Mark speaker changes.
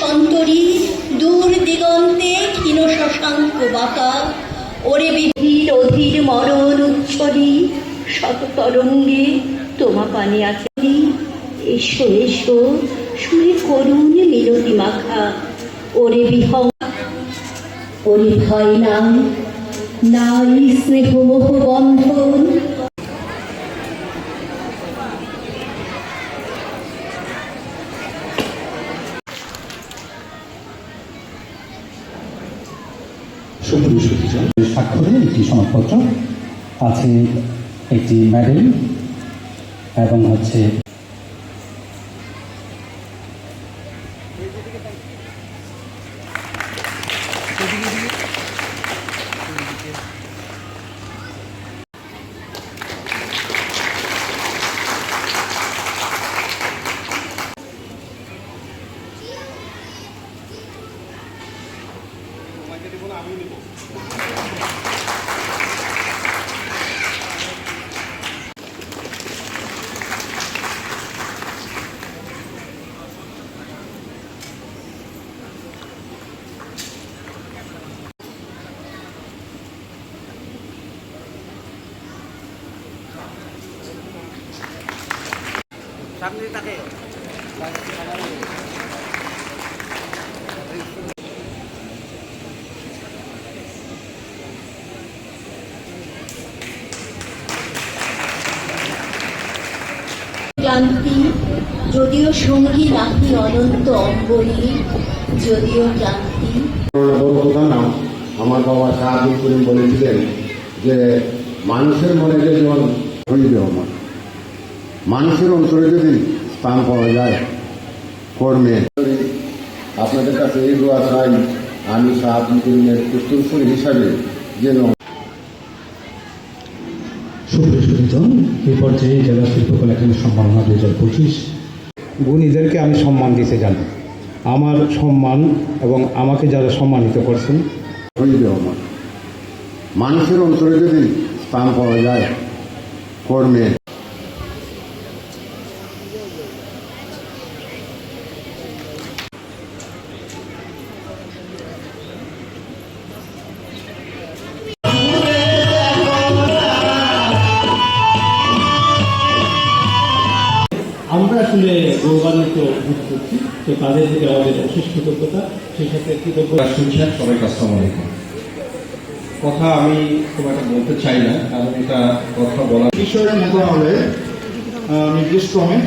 Speaker 1: সন্তরী দূর দিগন্তে ক্ষীণ শশাঙ্ক বাঁকা, ওরে বিধির অধীর মরণ উচ্ছরি শত তরঙ্গে তোমা পানে আছে। এসো এসো সুরে করুণ মিনতি মাখা, ওরে ওরে ভয় নাই, নাই স্নেহ মোহ বন্ধন।
Speaker 2: স্বাক্ষরে একটি সনদপত্র আছে, একটি মেডেল এবং হচ্ছে
Speaker 3: সামনে তাকে
Speaker 1: ক্লান্তি যদিও সঙ্গী নাহি অনন্ত অম্বরী, যদিও ক্লান্তি।
Speaker 4: বড় কথা না, আমার বাবা শাহ আব্দুল করিম বলেছিলেন যে মানুষের মনে যে যেমন হইবে আমার, মানুষের অন্তরে যদি স্থান পাওয়া যায় কর্মে। আপনাদের কাছে এই দোয়া চাই, আমি শাহ আব্দুল করিমের উত্তরসূরি হিসাবে যেন।
Speaker 2: সুপ্রসূজন এই পর্যায়ে জেলা শিল্পকলা কেন্দ্র সম্মাননা 2025
Speaker 5: গুণীদেরকে আমি সম্মান দিতে জানি। আমার সম্মান এবং আমাকে যারা সম্মানিত করছেন
Speaker 4: হইবে আমার, মানুষের অন্তরে যদি স্থান পাওয়া যায় কর্মে।
Speaker 6: আমরা আসলে গৌরবান্বিত বোধ করছি, তো তাদের থেকে আমাদের অশেষ কৃতজ্ঞতা, সেই সাথে কৃতজ্ঞতা।
Speaker 7: সবাইকে আসসালামু আলাইকুম। কথা আমি খুব একটা বলতে চাই না, কারণ এটা কথা বলা
Speaker 8: বিষয়ের মতো হলে নির্দিষ্ট ক্রমে